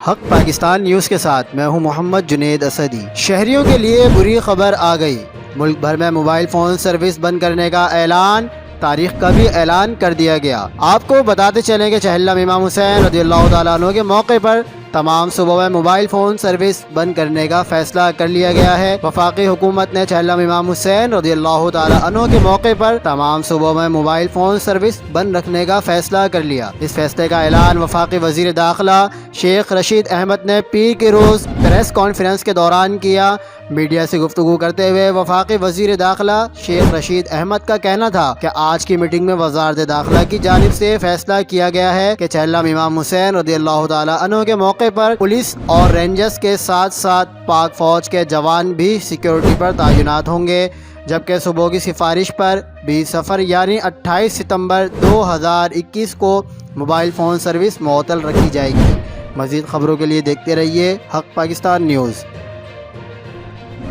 حق پاکستان نیوز کے ساتھ میں ہوں محمد جنید اسدی۔ شہریوں کے لیے بری خبر آ گئی، ملک بھر میں موبائل فون سروس بند کرنے کا اعلان، تاریخ کا بھی اعلان کر دیا گیا۔ آپ کو بتاتے چلیں کہ چہلم امام حسین رضی اللہ تعالیٰ عنہ کے موقع پر تمام صوبوں میں موبائل فون سروس بند کرنے کا فیصلہ کر لیا گیا ہے۔ وفاقی حکومت نے چہلم امام حسین رضی اللہ تعالیٰ عنہ کے موقع پر تمام صوبوں میں موبائل فون سروس بند رکھنے کا فیصلہ کر لیا۔ اس فیصلے کا اعلان وفاقی وزیر داخلہ شیخ رشید احمد نے پیر کے روز پریس کانفرنس کے دوران کیا۔ میڈیا سے گفتگو کرتے ہوئے وفاقی وزیر داخلہ شیخ رشید احمد کا کہنا تھا کہ آج کی میٹنگ میں وزارت داخلہ کی جانب سے فیصلہ کیا گیا ہے کہ چہلم امام حسین رضی اللہ تعالیٰ عنہ کے موقع پر پولیس اور رینجرز کے ساتھ ساتھ پاک فوج کے جوان بھی سیکیورٹی پر تعینات ہوں گے، جبکہ صوبوں کی سفارش پر 20 صفر یعنی 28 ستمبر 2021 کو موبائل فون سروس معطل رکھی جائے گی۔ مزید خبروں کے لیے دیکھتے رہیے حق پاکستان نیوز۔